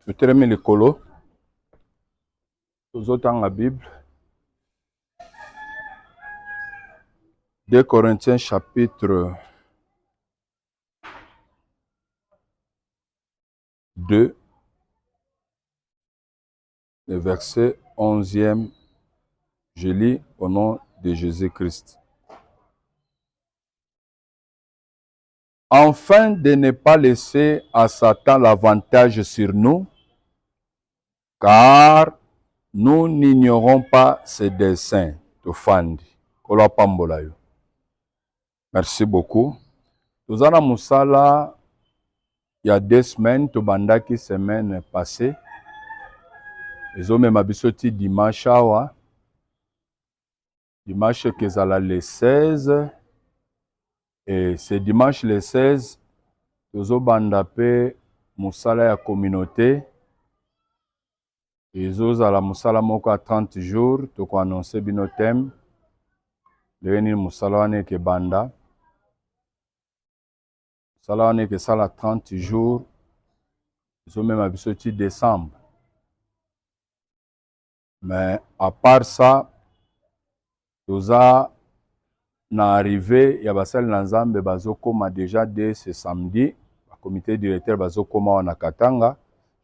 Je termine le colo. Aux autres dans la Bible. 2 Corinthiens chapitre 2, le verset 11e. Je lis au nom de Jésus-Christ. Afin de ne pas laisser à Satan l'avantage sur nous, car nous n'ignorons pas ses desseins. Merci beaucoup. Nous avons Moussala, il y a 2 semaines, Tobandaki semaine passée. Ils ont même abisoti dimanche. Dimanche que ça le 16. Et c'est dimanche le 16. Nous avons bandapé Moussala ya communauté. Ils ont la Moussala moko à 30 jours. Tu as annoncé bino thème. Le Moussala wane ke banda. Moussala wane ke sala 30 jours. Ils ont même abisoti décembre. Mais à part ça, nous avons arrivé, il y a basal Nanzambe bazokoma déjà dès ce samedi. Le comité directeur bazokoma wana Katanga.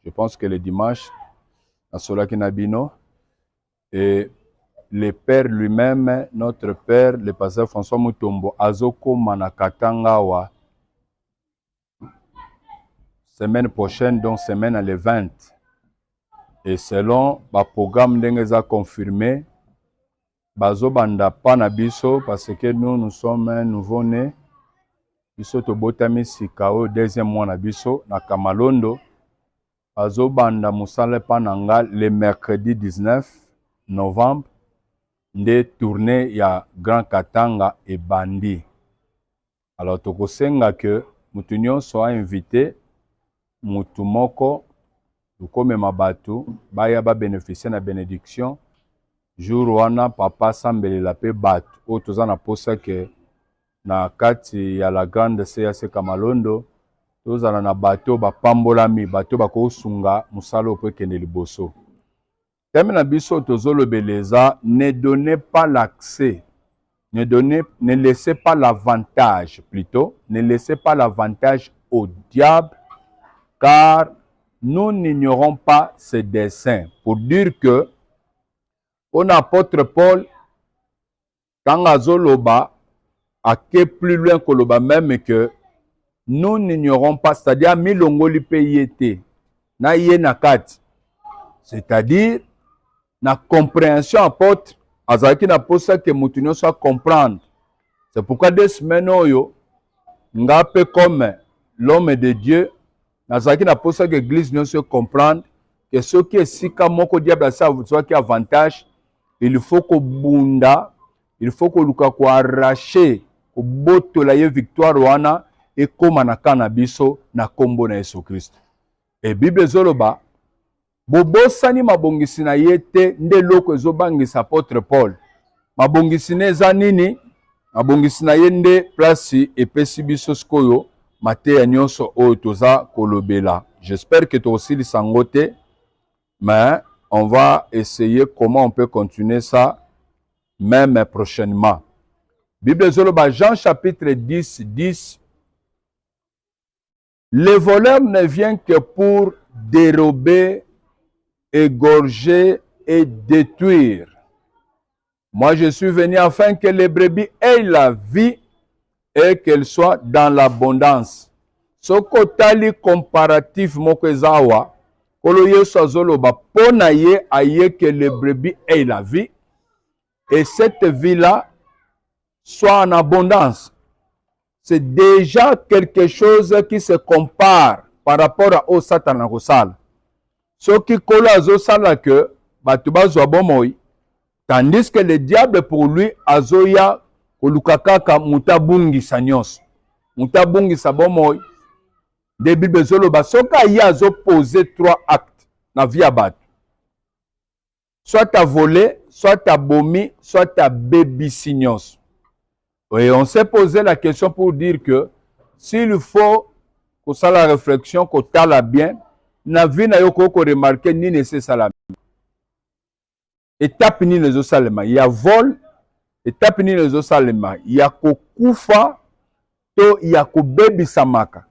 Je pense que le dimanche, à Solaki Nabino. Et le père lui-même, notre père, le pasteur François Mutombo, azokoma na Katanga wa. Semaine prochaine, donc semaine à le 20. Et selon le programme d'Engeza confirmé, Bazo banda pa na biso parce que nous sommes un nouveau-né. Biso to botami sikao deuxième mois na biso na Kamalondo. Bazo banda musale pananga le mercredi 19 novembre. Nde tournée ya Grand Katanga et Bandi. Alors toko senga que mutu nyonso soit invité, mutu moko tukome mabatu baya ba bénéficier na bénédiction. Jour wana papa sambelela pe bat o toza na posa ke na kati ya la grande CAC Kamalondo tozala na bato bapambolami bato bakosunga musalo po kende liboso. Teme na biso tozolobeleza, ne donnez pas l'accès, ne laissez pas l'avantage plutôt, ne laissez pas l'avantage au diable, car nous n'ignorons pas ses desseins. Pour dire que on apôtre Paul, quand Azoloba a que plus loin que l'oba même que nous n'ignorons pas, c'est-à-dire milongoli payete, na ye nakat, c'est-à-dire na compréhension apôtre, azaki na posa que mutunyo soit comprendre. C'est pourquoi 2 semaines oyo, ngape comme l'homme de Dieu, nazaki na posa que l'église ne se comprendre que ce qui est si comme moko diable ça soit qui avantage. Il faut que bunda, il faut que luka ko arracher, ko botola ye victoire wana et comme na cannabis na kombo na Yesu Christ. Et Bible zoloba bobosani mabongisi na yete nde loko ezobangisa apôtre Paul. Mabongisi neza nini? Mabongisi na yende place epesi biso skoyo mateya nyonso oyo toza kolobela. J'espère que toi aussi lisangote, mais on va essayer comment on peut continuer ça, même prochainement. Bible Zoloba, Jean chapitre 10, 10. Le voleur ne vient que pour dérober, égorger et détruire. Moi, je suis venu afin que les brebis aient la vie et qu'elles soient dans l'abondance. Sokotali comparatif mokezawa. Kolo Yesu azoloba pona ye aye que le brebis ait la vie et cette vie-là soit en abondance. C'est déjà quelque chose qui se compare par rapport au Satan na kosala. Ce qui kolo azosala que batu bazwa bomoi, tandis que le diable pour lui azoya kolukakaka mutabungi sanyos. Mutabungi sabomoi. De Bible zoloba soka ya zo poser 3 actes na vie abat. Soit t'as volé, soit t'as bomi, soit t'as bébi signos. Et on s'est posé la question pour dire que s'il faut que ça la réflexion que t'as la bien, na vie na yo ko remarquer nini c'est ça la étape nini zo salema ya vol étape nini zo salema ya kokufa to ya kobebisamaka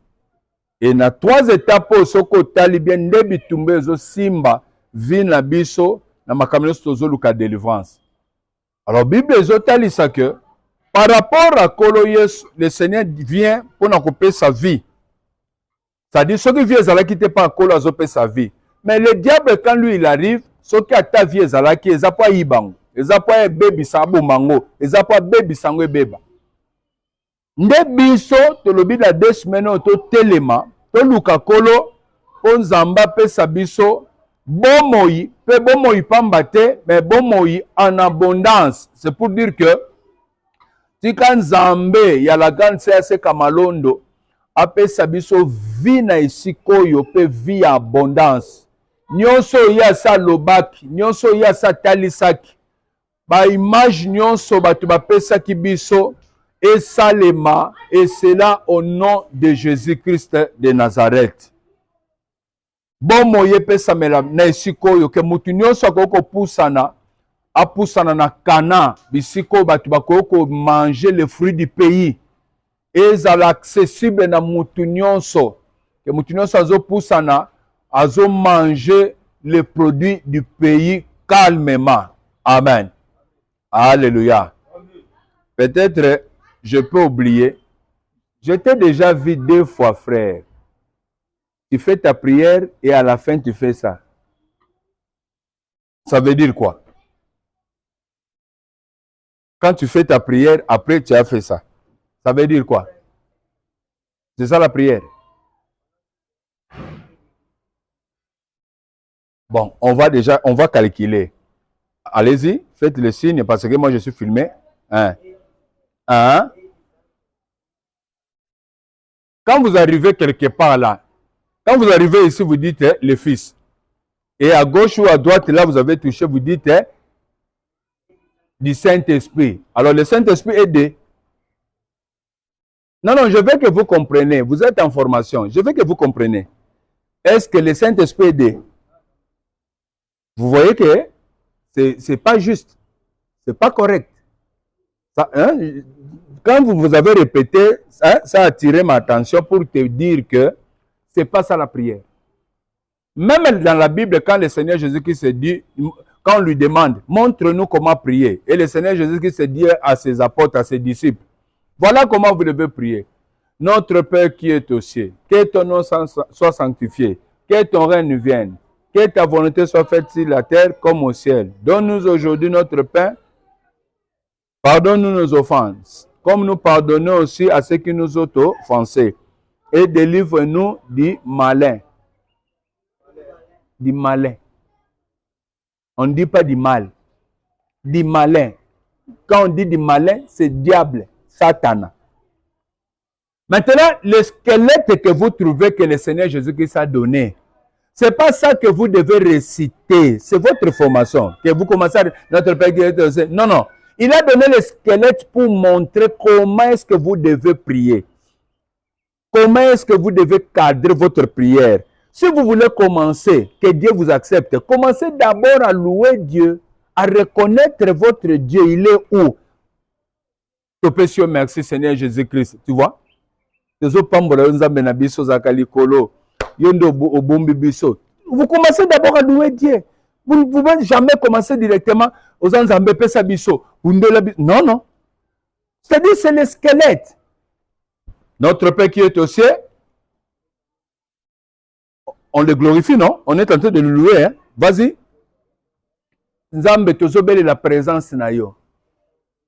et na trois étapes soko tali bien nde bitumba zo simba vie na biso na makambo nyonso tozoluka délivrance. Alors Bible ezotalisa que par rapport à Kolo Yesu, le Seigneur vient pour nous couper sa vie. C'est-à-dire, ceux qui viennent à quitter pas Kolo azopé sa vie. Mais le diable, quand lui il arrive, ceux qui a ta vie à qui ils a pas ibango, ils a pas baby sabo mango, ils a pas baby sango beba. Nde biso to lobi la 2 semaines to telema, to luka Kolo, on zamba pe sa biso, bomoi, pe bomoi pambate, mais bomoi en abondance. C'est pour dire que tika nzambe ya la grande CAC Kamalondo apesa biso vie na isikoyo pe vie ya abondance. Nyonso ya sa lobaki, nyonso ya sa talisaki. Ba image nyonso batu bapesa ki biso et salema et cela au nom de Jésus-Christ de Nazareth. Bon moye pesa mela na isikoyo ke mutu nyonso akoko pusana apusana na Cana bisiko batu bakoko manger les fruits du pays ezala accessible na mutu nyonso ke mutu nyonso azo pusana azo manger les produits du pays calmement. Amen. Alléluia. Peut-être je peux oublier, je t'ai déjà vu 2 fois, frère. Tu fais ta prière et à la fin tu fais ça. Ça veut dire quoi? Quand tu fais ta prière, après tu as fait ça. Ça veut dire quoi? C'est ça la prière. Bon, on va calculer. Allez-y, faites le signe parce que moi je suis filmé. Hein? Hein? Quand vous arrivez quelque part là, quand vous arrivez ici, vous dites le Fils. Et à gauche ou à droite, là, vous avez touché, vous dites du Saint-Esprit. Alors, le Saint-Esprit est de... Non, je veux que vous compreniez. Vous êtes en formation. Je veux que vous compreniez. Est-ce que le Saint-Esprit est de... Vous voyez que c'est pas juste. C'est pas correct. Ça, hein? Quand vous avez répété, ça a attiré ma attention pour te dire que c'est pas ça la prière. Même dans la Bible, quand le Seigneur Jésus-Christ se dit, quand on lui demande, montre-nous comment prier. Et le Seigneur Jésus-Christ se dit à ses apôtres, à ses disciples, voilà comment vous devez prier. Notre Père qui est aux cieux, que ton nom soit sanctifié, que ton règne vienne, que ta volonté soit faite sur la terre comme au ciel. Donne-nous aujourd'hui notre pain, pardonne-nous nos offenses, comme nous pardonnons aussi à ceux qui nous ont offensés. Et délivre-nous du malin. Du malin. On ne dit pas du mal. Du malin. Quand on dit du malin, c'est diable, Satan. Maintenant, le squelette que vous trouvez que le Seigneur Jésus-Christ a donné, ce n'est pas ça que vous devez réciter. C'est votre formation. Que vous commencez à... Notre Père qui est aux cieux. Non. Il a donné le squelette pour montrer comment est-ce que vous devez prier. Comment est-ce que vous devez cadrer votre prière? Si vous voulez commencer, que Dieu vous accepte, commencez d'abord à louer Dieu, à reconnaître votre Dieu. Il est où? Merci Seigneur Jésus-Christ. Tu vois? Vous commencez d'abord à louer Dieu. Vous ne pouvez jamais commencer directement aux Anzambé Pesa Bisso. Non. C'est-à-dire c'est le squelette. Notre Père qui est au ciel, on le glorifie, non? On est en train de le louer. Hein? Vas-y. Nzambe tozobele la présence na yo.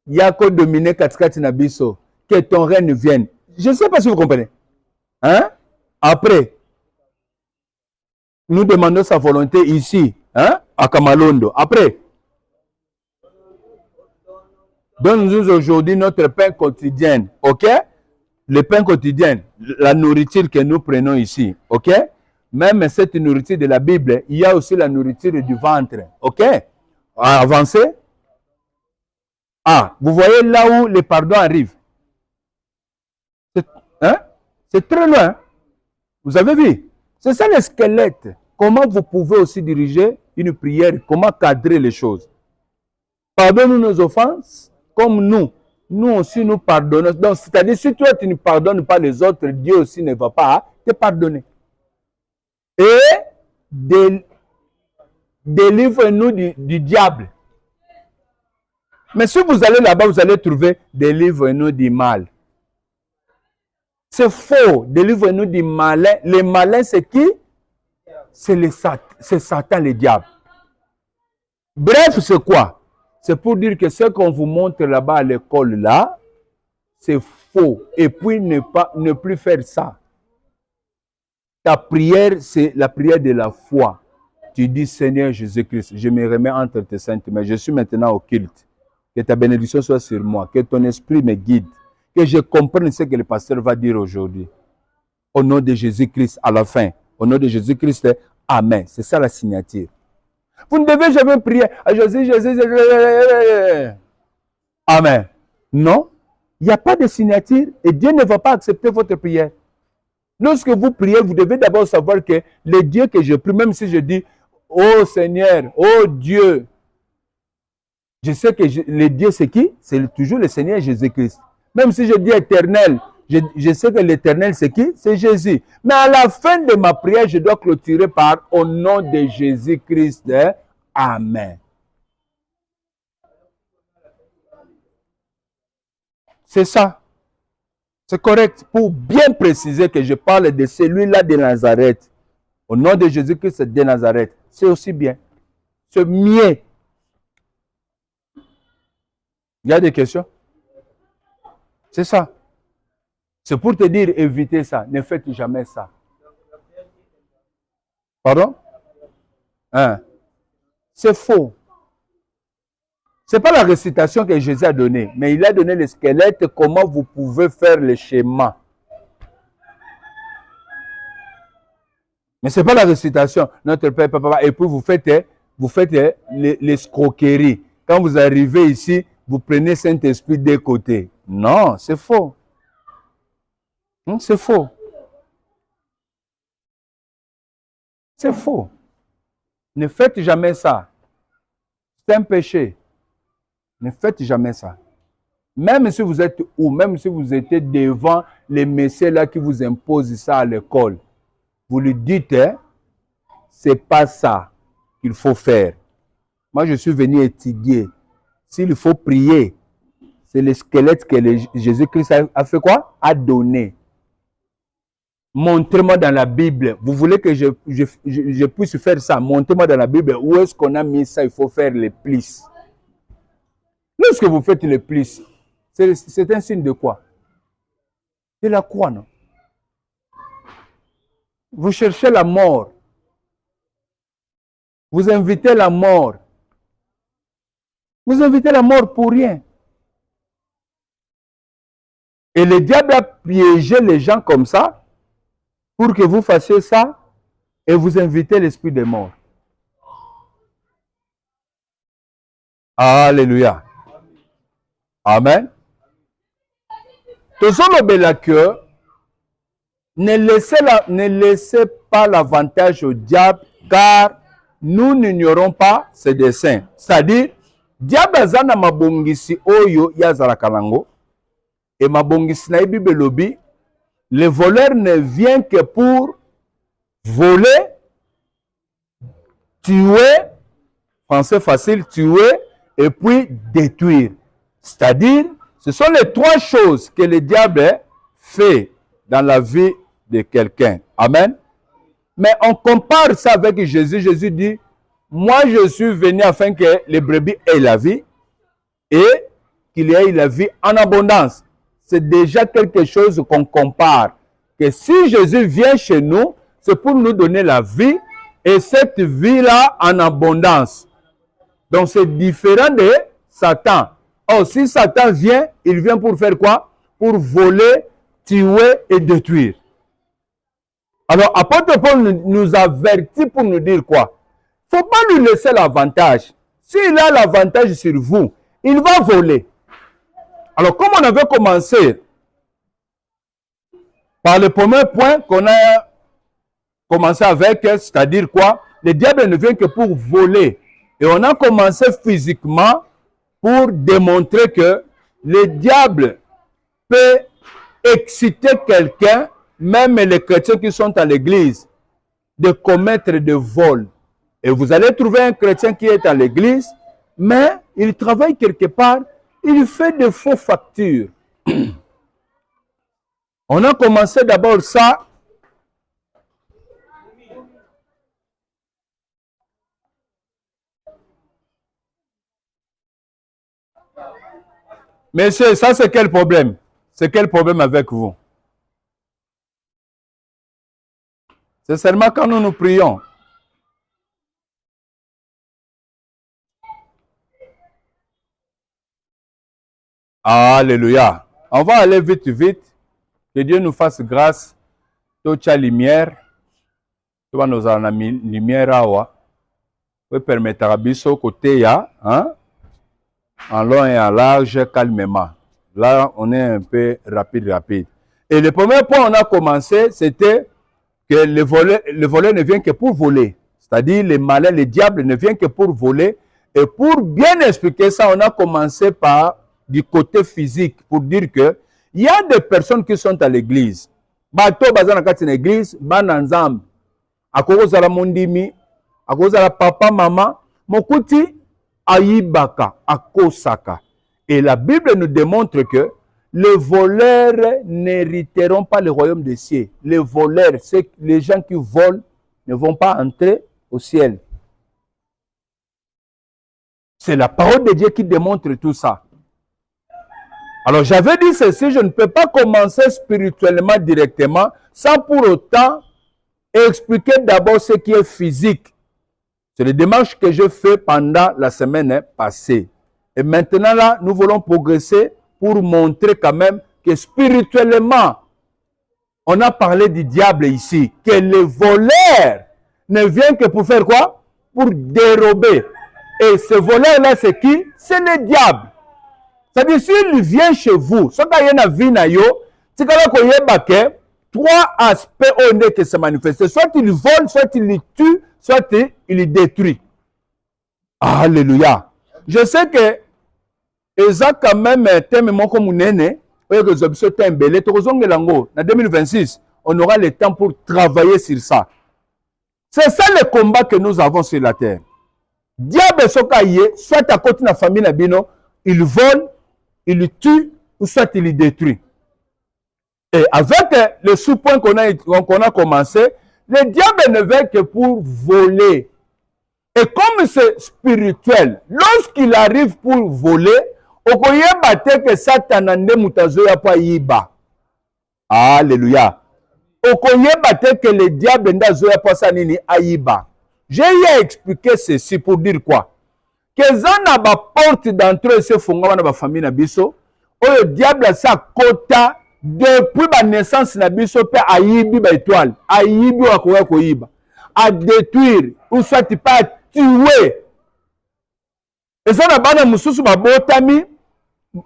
Yako domine katikati na biso. Que ton règne vienne. Je ne sais pas si vous comprenez. Hein? Après, nous demandons sa volonté ici, hein? À Kamalondo. Après, donne-nous aujourd'hui notre pain quotidien. OK? Le pain quotidien, la nourriture que nous prenons ici. OK? Même cette nourriture de la Bible, il y a aussi la nourriture du ventre. OK? Avancez. Ah, vous voyez là où le pardon arrive. C'est très loin. Vous avez vu? C'est ça le squelette. Comment vous pouvez aussi diriger une prière, comment cadrer les choses. Pardonne-nous nos offenses, comme nous aussi nous pardonnons. Donc, c'est-à-dire, si toi tu ne pardonnes pas les autres, Dieu aussi ne va pas te pardonner. Et délivre-nous du diable. Mais si vous allez là-bas, vous allez trouver délivre-nous du mal. C'est faux. Délivre-nous du malin. Le malin, c'est qui? C'est Satan, le diable. Bref, c'est quoi? C'est pour dire que ce qu'on vous montre là-bas à l'école, là, c'est faux. Et puis, ne plus faire ça. Ta prière, c'est la prière de la foi. Tu dis, Seigneur Jésus-Christ, je me remets entre tes saintes mains. Je suis maintenant au culte. Que ta bénédiction soit sur moi. Que ton esprit me guide. Que je comprenne ce que le pasteur va dire aujourd'hui. Au nom de Jésus-Christ, à la fin. Au nom de Jésus-Christ, Amen. C'est ça la signature. Vous ne devez jamais prier à Jésus, Amen. Non, il n'y a pas de signature et Dieu ne va pas accepter votre prière. Lorsque vous priez, vous devez d'abord savoir que le Dieu que je prie, même si je dis, oh Seigneur, oh Dieu, je sais que le Dieu c'est qui? C'est toujours le Seigneur Jésus-Christ. Même si je dis éternel, je sais que l'éternel c'est qui? C'est Jésus. Mais à la fin de ma prière, je dois clôturer par au nom de Jésus-Christ. Amen. C'est ça. C'est correct pour bien préciser que je parle de celui-là de Nazareth. Au nom de Jésus-Christ de Nazareth. C'est aussi bien. C'est mieux. Il y a des questions? C'est ça. C'est pour te dire, évitez ça. Ne faites jamais ça. Pardon? Hein? C'est faux. Ce n'est pas la récitation que Jésus a donnée, mais il a donné le squelette, comment vous pouvez faire le schéma. Mais ce n'est pas la récitation. Notre Père, Papa, et puis vous faites l'escroquerie. Quand vous arrivez ici, vous prenez Saint-Esprit des côtés. Non, c'est faux. C'est faux. C'est faux. Ne faites jamais ça. C'est un péché. Ne faites jamais ça. Même si vous êtes où, même si vous êtes devant les messieurs là qui vous imposent ça à l'école, vous lui dites, hein, c'est pas ça qu'il faut faire. Moi, je suis venu étudier. S'il faut prier, c'est le squelette que Jésus-Christ a fait quoi? A donné. Montrez-moi dans la Bible. Vous voulez que je puisse faire ça? Montrez-moi dans la Bible où est-ce qu'on a mis ça. Il faut faire les plis. Lorsque vous faites les plis, c'est un signe de quoi? C'est la croix, non? Vous cherchez la mort. Vous invitez la mort. Vous invitez la mort pour rien. Et le diable a piégé les gens comme ça pour que vous fassiez ça et vous invitez l'esprit de mort. Alléluia. Amen. Toujours le belacœur, ne laissez pas l'avantage au diable, car nous n'ignorons pas ses desseins. C'est-à-dire, diable azana mabongisi oyo yazala kalango, et mabongisi na ibi belobi, le voleur ne vient que pour voler, tuer, français facile, tuer, et puis détruire. C'est-à-dire, ce sont les trois choses que le diable fait dans la vie de quelqu'un. Amen. Mais on compare ça avec Jésus. Jésus dit, moi je suis venu afin que les brebis aient la vie et qu'il y ait la vie en abondance. C'est déjà quelque chose qu'on compare. Que si Jésus vient chez nous, c'est pour nous donner la vie et cette vie-là en abondance. Donc c'est différent de Satan. Or, si Satan vient, il vient pour faire quoi? Pour voler, tuer et détruire. Alors, apôtre Paul nous avertit pour nous dire quoi? Il ne faut pas lui laisser l'avantage. S'il a l'avantage sur vous, il va voler. Alors, comme on avait commencé par le premier point qu'on a commencé avec, c'est-à-dire quoi? Le diable ne vient que pour voler. Et on a commencé physiquement pour démontrer que le diable peut exciter quelqu'un, même les chrétiens qui sont à l'église, de commettre des vols. Et vous allez trouver un chrétien qui est à l'église, mais il travaille quelque part, il fait de faux factures. On a commencé d'abord ça. Messieurs, ça c'est quel problème? C'est quel problème avec vous? C'est seulement quand nous nous prions. Alléluia. On va aller vite, vite. Que Dieu nous fasse grâce. Toute la lumière. Tu vas nous en lumière awa. Vous permettre à biso côté ya, hein? En long et en large, calmement. Là, on est un peu rapide. Et le premier point on a commencé, c'était que le voleur ne vient que pour voler. C'est-à-dire, le malin, le diable ne vient que pour voler. Et pour bien expliquer ça, on a commencé par du côté physique, pour dire que il y a des personnes qui sont à l'église. Bato bazana kati na église, bananzam. À cause de la mondimi, à cause de la papa, maman, mokuti aïbaka, akosaka. Et la Bible nous démontre que les voleurs n'hériteront pas le royaume des cieux. Les voleurs, c'est les gens qui volent, ne vont pas entrer au ciel. C'est la parole de Dieu qui démontre tout ça. Alors j'avais dit ceci, je ne peux pas commencer spirituellement directement sans pour autant expliquer d'abord ce qui est physique. C'est les démarches que je fais pendant la semaine passée. Et maintenant là, nous voulons progresser pour montrer quand même que spirituellement, on a parlé du diable ici, que le voleur ne vient que pour faire quoi? Pour dérober. Et ce voleur-là, c'est qui? C'est le diable. C'est-à-dire, s'il vient chez vous, ce qu'il y a dans la vie, c'est qu'il y a trois aspects qui se manifestent. Soit il vole, soit il tue, soit il détruit. Alléluia. Je sais que Eza quand même thème moko munene oyo kozobisa tembele tokozongelango na 2026 on aura le temps pour travailler sur ça. C'est ça le combat que nous avons sur la terre. Diable sokaye soit à côté de la famille nabino, il vole, il tue ou soit il détruit. Et avec le sous-point qu'on a commencé, le diable ne veut que pour voler. Et comme c'est spirituel, lorsqu'il arrive pour voler, okoyeba te que Satan ande mutazo ya pa yiba. Alléluia. Okoyeba te que le diable ndazo ya pa sanini ayiba. J'ai eu à expliquer ceci pour dire quoi? Que zana ba porte d'entrée se fonga wana ba famille na biso, oyo diable sa kota depuis ba naissance na biso pe ayibi ba étoile, ayibi wa koyiba, à détruire ou soit pas tuer. Et ça na bana mususu ba botami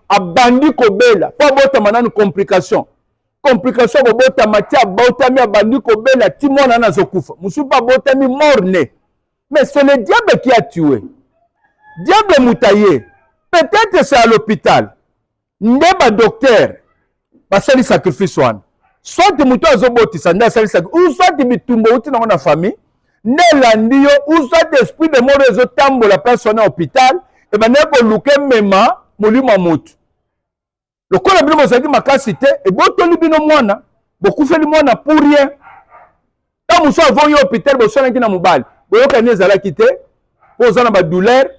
abandi kobela po botama na complication ko botama ti abotami abandi kobela ti mona na zokufa mususu pa botami morne. Mais c'est le diable qui a tué. Diable moutaillé. Peut-être c'est à l'hôpital. Ndeba docteur basali sacrifice wana. Soit muto azobotisa nda sali sacrifice ou soit bitumbo uti na famille nelandi yo ou soit esprit de mort ezotambola personne à hôpital et ben neko luke mema molimo motu. Lokola bino mozaki makasi te e botoli bino mwana bokufeli mwana pour rien. Ta muso avon yo hôpital bosolaki na mobali boyoka ni ezalaki te ozana ba douleur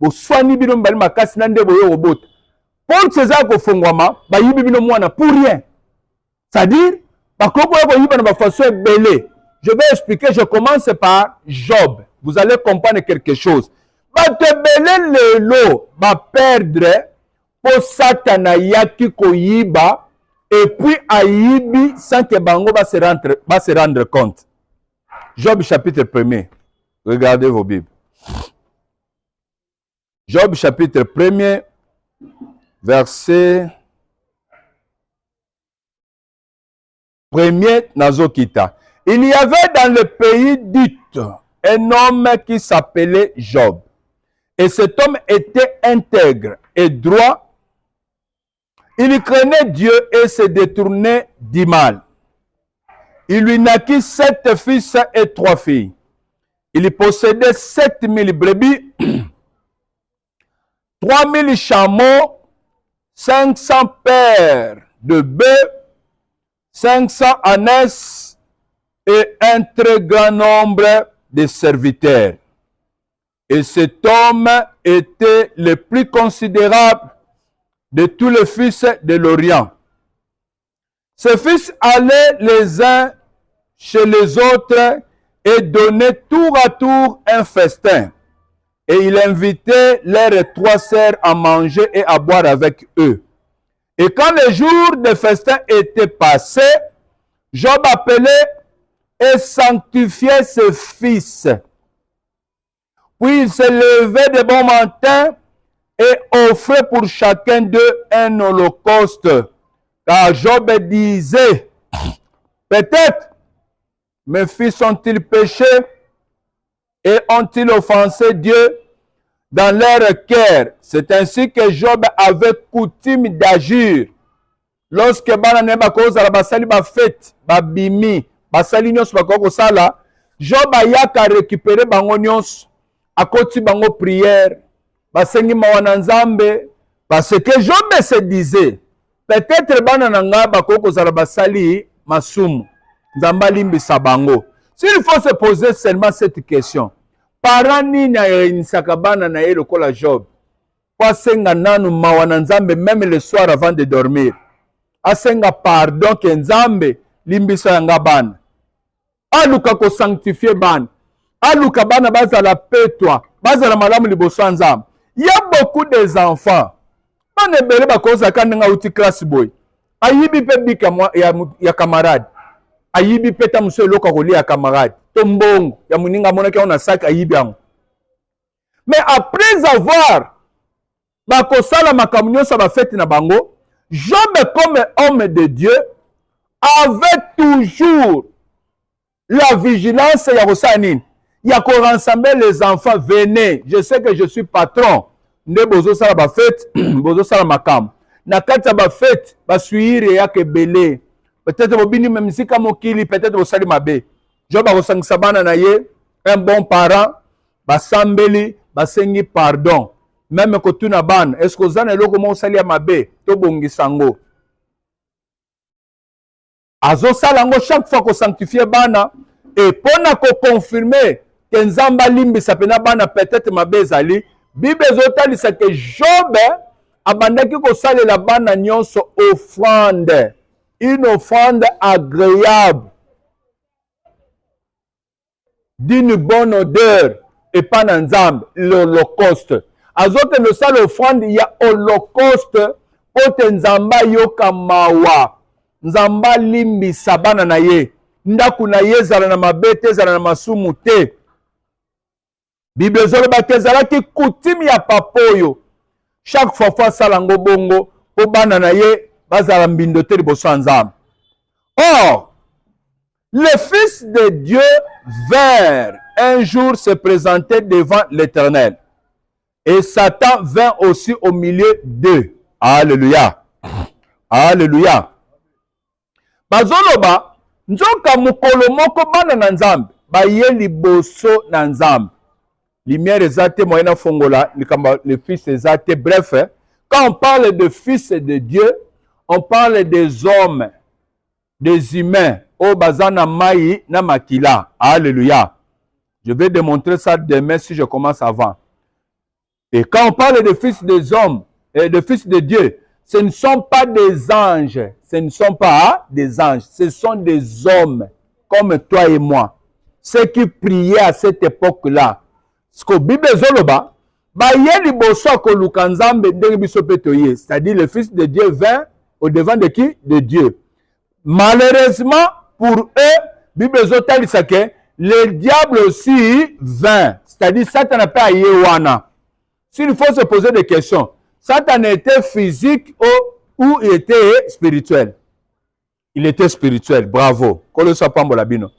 boswani bino mbali makasi na nde boyo robota. Pour César kofongwama bayibi bino mwana pour rien. C'est-à-dire bakoko ko yiba na ba façon belé. Je vais expliquer, je commence par Job. Vous allez comprendre quelque chose. Va te belé le lot, va perdre pour Satan yaki koyiba et puis ayibi sans que bango va se rendre compte. Job chapitre 1er. Regardez vos Bibles. Job chapitre 1er, verset 1er Nazokita. Il y avait dans le pays d'Uth un homme qui s'appelait Job. Et cet homme était intègre et droit. Il craignait Dieu et se détournait du mal. Il lui naquit 7 fils et 3 filles. Il possédait 7000 brebis, 3000 chameaux, 500 paires de bœufs, 500 ânesses et un très grand nombre de serviteurs. Et cet homme était le plus considérable de tous les fils de l'Orient. Ses fils allaient les uns chez les autres et donnaient tour à tour un festin. Et il invitait leurs 3 sœurs à manger et à boire avec eux. Et quand le jour de festin était passé, Job appelait et sanctifiait ses fils. Puis il se levait de bon matin et offrait pour chacun d'eux un holocauste. Car Job disait, peut-être mes fils ont-ils péché et ont-ils offensé Dieu dans leur cœur. C'est ainsi que Job avait coutume d'agir. Lorsque banane bakoza la basali ba fête, ba bimi, basali nyos bakoko sala, Job ayaka récupérer bango nyos, akoti bango prière, basengi mawana nzambe, parce que Job se disait, peut-être banana bakoko zala basali masumu, nzamba limbisa bango. S'il faut se poser seulement cette question, parani na yinisaka banana ye lokola Job, pasenga nanu mawana nzambe même le soir avant de dormir. Asenga pardon ke nzambe limbisa yanga bana. Aluka ko sanctifier bana. Aluka bana bazala petwa, bazala malamu liboso nzambe. Il y a beaucoup des enfants. Bana bele bakoza kananga uti class boy. Ayibi pe bika ya camarade. Ayibi pe ta muso loka ko ya camarade. Tombongo ya muninga monaki on a sac ayibi yango. Mais après avoir bakosala makamunyo sa ba fête na bango, Job, comme homme de Dieu, avait toujours la vigilance. Il y a qu'on rassembler les enfants. Venez, je sais que je suis patron. Ne bozo sala ba fête, bozo sala makam. Na kata ba fête, ba suire ya ke belé. Peut-être bobini même si kamo kili, peut-être bosali mabe. Job a sabana na ye, un bon parent, ba sambeli, ba sengi pardon. Même que tu n'as ban, est-ce que vous avez le comment salia mabe, to bongi sango. Azo salango chaque fois qu'on sanctifie bana, et pour qu'on confirmer que nzamba limbi sapena bana peut-être mabe zali, Bible zotali c'est que Job abandaki ko sale la bana nyonso offrande, une offrande agréable, d'une bonne odeur, et pas nzambe, l'holocauste. Azote le sale offrande, il y a holocauste, pote nzamba yoka mawa, nzamba limbi sabana na ye, ndaku na ye zala na mabete, zala na masumu te. Bible zolo bakezala ki kutimi ya papoyo, chaque fois salango bongo, po bana na ye, bazala mbindo te liboso nzambe. Or, les fils de Dieu vinrent un jour se présenter devant l'Éternel. Et Satan vint aussi au milieu d'eux. Alléluia. Alléluia. Bazoloba, nzoka mukolo moko bana na nzambe, baye liboso na nzambe. Lumière ezate moyena fongola, les fils ezate. Bref, quand on parle de fils de Dieu, on parle des hommes, des humains. O bazana mai na makila. Alléluia. Je vais démontrer ça demain si je commence avant. Et quand on parle de fils des hommes et de fils de Dieu, ce ne sont pas des anges. Ce ne sont pas des anges. Ce sont des hommes comme toi et moi. Ceux qui priaient à cette époque-là. Ce que la Bible zoloba, c'est-à-dire le fils de Dieu vint au devant de qui? De Dieu. Malheureusement, pour eux, Bible zotali sake, le diable aussi vint. C'est-à-dire Satan n'a pas yewana. S'il faut se poser des questions, Satan était physique ou il était spirituel? Il était spirituel, bravo. Kolosa pambo labino.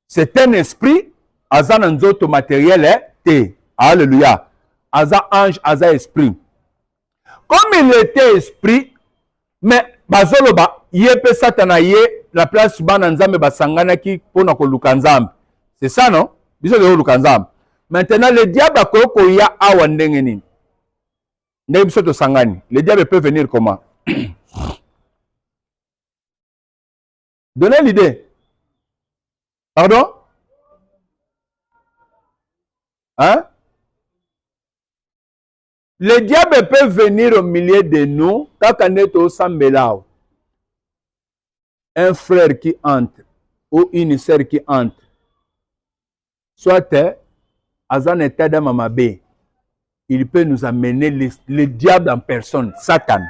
C'est un esprit, aza na nzoto matériel, te. Alléluia. Aza ange, aza esprit. Comme il était esprit, mais bazoloba, yepe satana ye, la place bana nzambe basangana ki pona ko lukanzambe. C'est ça, non? Biso de lukanzambe. Maintenant, le diable a koya awa ndenge nini. Ndenge biso to sangani. Le diable peut venir comment? Donnez l'idée. Pardon? Hein? Le diable peut venir au milieu de nous quand on est au Sambelao. Un frère qui entre ou une sœur qui entre. Soit Azan et Mamabe. Il peut nous amener le diable en personne, Satan.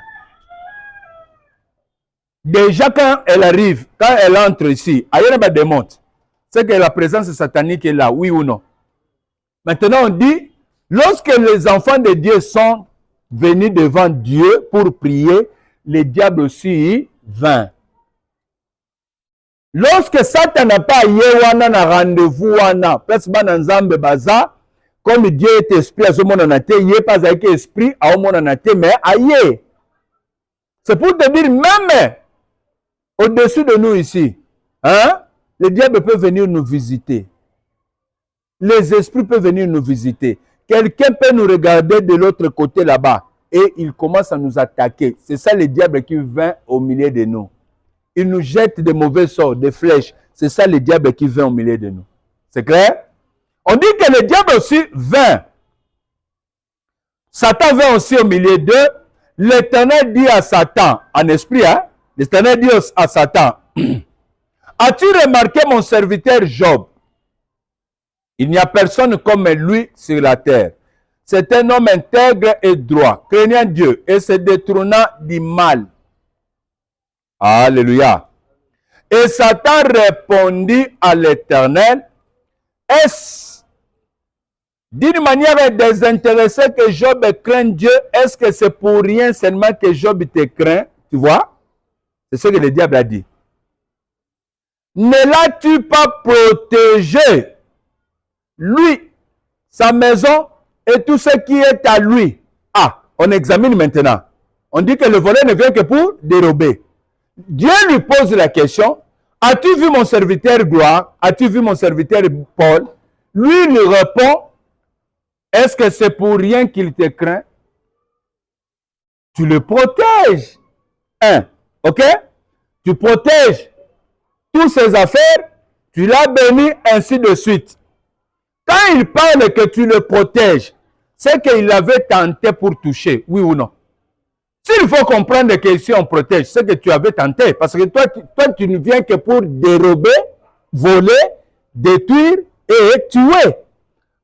Déjà quand elle arrive, quand elle entre ici, ailleurs elle démonte. C'est que la présence satanique est là, oui ou non. Maintenant on dit, lorsque les enfants de Dieu sont venus devant Dieu pour prier, le diable aussi vint. Lorsque Satan n'a pas yewana na rendez-vous wana, place bana nzambe baza, comme Dieu est esprit à ce monde en athée, il n'est pas avec esprit à ce monde en athée, mais aïe. C'est pour te dire, même au-dessus de nous ici, hein, le diable peut venir nous visiter. Les esprits peuvent venir nous visiter. Quelqu'un peut nous regarder de l'autre côté là-bas et il commence à nous attaquer. C'est ça le diable qui vient au milieu de nous. Il nous jette des mauvais sorts, des flèches. C'est ça le diable qui vient au milieu de nous. C'est clair? On dit que le diable aussi vient. Satan vient aussi au milieu d'eux. L'Éternel dit à Satan, en esprit, hein? L'Éternel dit à Satan, as-tu remarqué mon serviteur Job? Il n'y a personne comme lui sur la terre. C'est un homme intègre et droit, craignant Dieu et se détournant du mal. Alléluia. Et Satan répondit à l'Éternel, est-ce d'une manière désintéressée que Job craint Dieu? Est-ce que c'est pour rien seulement que Job te craint? Tu vois? C'est ce que le diable a dit. Ne l'as-tu pas protégé? Lui, sa maison et tout ce qui est à lui. Ah, on examine maintenant. On dit que le voleur ne vient que pour dérober. Dieu lui pose la question, as-tu vu mon serviteur Gloire? As-tu vu mon serviteur Paul? Lui, il répond, est-ce que c'est pour rien qu'il te craint? Tu le protèges. Ok? Tu protèges toutes ses affaires, tu l'as béni, ainsi de suite. Quand il parle que tu le protèges, c'est qu'il avait tenté pour toucher, oui ou non? S'il faut comprendre que ici on protège, c'est que tu avais tenté. Parce que toi, tu ne viens que pour dérober, voler, détruire et tuer.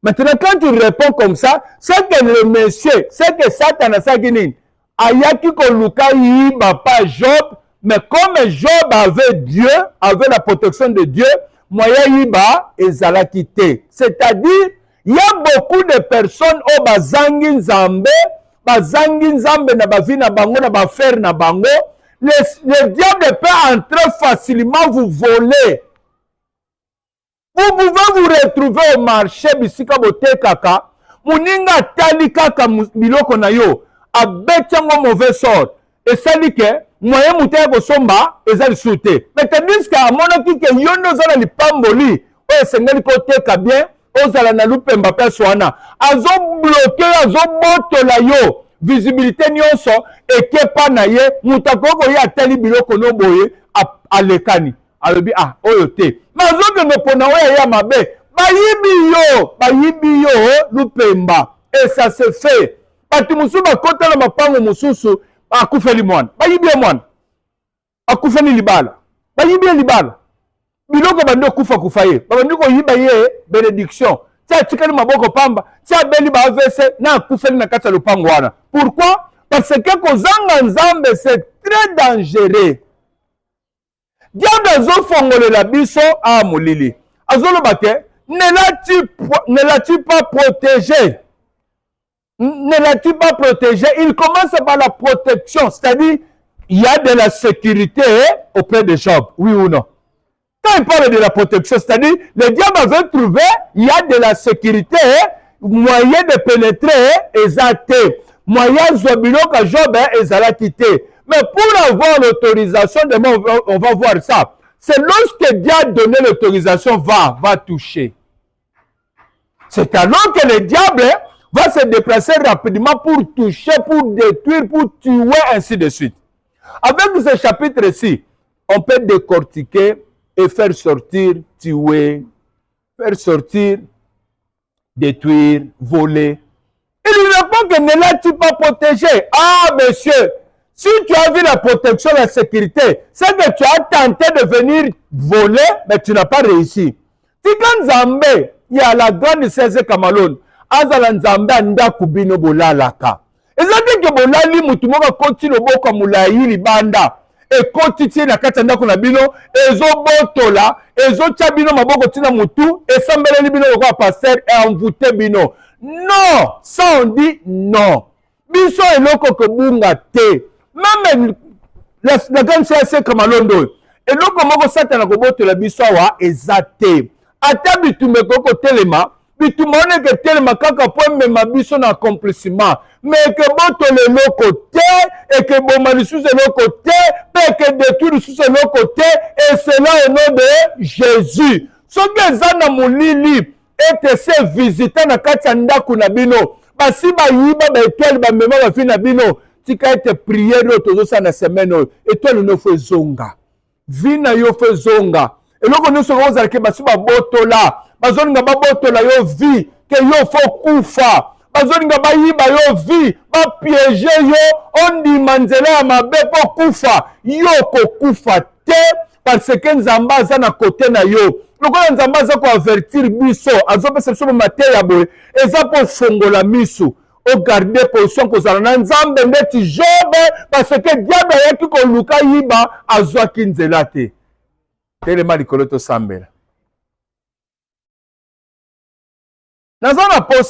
Maintenant, quand tu réponds comme ça, c'est que le monsieur, c'est que Satan a saginin. Ayaki koluka yiba pas Job, mais comme Job avait Dieu, avait la protection de Dieu, moyen yiba ezala quitté. C'est-à-dire, il y a beaucoup de personnes au bazangi nzambe, bazangi nzambe na bavi na bango na bafer na bango. Le diable peut entrer facilement vous voler. Vous pouvez vous retrouver au marché bisika bote kaka, muninga tali kaka biloko na yo, abetiango mauvais sort. Et ça dit que moyen mutaya kosomba ezali souté. Mais tandis que amonaki ke yondo zala lipamboli, o esengeli koteka bien, ozala na lupemba pe swana. Azo bloqué, azo botola yo. Visibilité nyonso ekepa na ye, mutakoko ya tali biloko no boye alekani. Alobi ah oyo te. Mazoke no pona oya ya mabe. Bayibi yo lupemba. Et ça se fait. Pati musu bakota na mapango mususu akufeli mwana. Bayibi mwana. Akufeli libala. Bayibi libala. Biloko bando kufa ye. Babandi ko yiba ye bénédiction. Tia tikali maboko pamba. Tia beli ba AVC na akufeli na kata lupango wana. Pourquoi? Parce que kozanga nzambe c'est très dangereux. Diable azofongole la biso a molili. Azoloba ke ne l'as-tu pas protégé? Ne l'as-tu pas protégé? Il commence par la protection, c'est-à-dire il y a de la sécurité auprès de Job, oui ou non? Quand il parle de la protection, c'est-à-dire, le diable avait trouvé, il y a de la sécurité, moyen de pénétrer, exacté. Moyen Zobilo ka Job et a quitté. Mais pour avoir l'autorisation, on va voir ça. C'est lorsque Dieu a donné l'autorisation, va toucher. C'est alors que le diable va se déplacer rapidement pour toucher, pour détruire, pour tuer, ainsi de suite. Avec ce chapitre-ci, on peut décortiquer et faire sortir, tuer, faire sortir, détruire, voler. Il répond que ne l'as-tu pas protégé? Ah, monsieur, si tu as vu la protection, la sécurité, c'est que tu as tenté de venir voler, mais tu n'as pas réussi. Tika Nzambe, il y a la grande César Kamalon, Azala Nzambe anda kubino bolalaka. Et ça dit que bolali mutumoka koti loboko mulayi libanda. Et koti na katanda kuna bino, ezo botola, ezo chabino maboko tina mutu, et sambele bino kwa pasteur et envoûté bino. Non, ça on dit non. Biso eloko ko bunga te. Même la grande César Kamalondo. Eloko moko satana ko botola biso wa ezate. Ata bitume koko telema, bitume one ke telema kaka po mema biso na accomplissement. Mais que boto le côté et que bon sous le côté, et que détruire sous le côté, et cela au nom de Jésus. Ce que zana mulili et se visiter na katanda kuna bino, basi ba yiba ba étoile ba mema ba fina bino, tika ete prière tozo sa na semaine étoile no fe zonga. Vina yo fe zonga. Et loko nous serons que basi ba botola, bazoninga ba botola yo vie que yo fo kufa. Bazoninga ba yiba yo vie, ba piéger yo, on dit manzela mabe po kufa, yo ko kufa te, parce que Nzamba aza na côté na yo. Lokola Nzamba aza ko avertir biso, azo pesa biso mate ya boye, eza po fongola miso, o garder position kozala na Nzambe ndeti Job, parce que diable ayaki ko luka yiba azwaki nzela te. Telema likolo to sambela. Nazana posa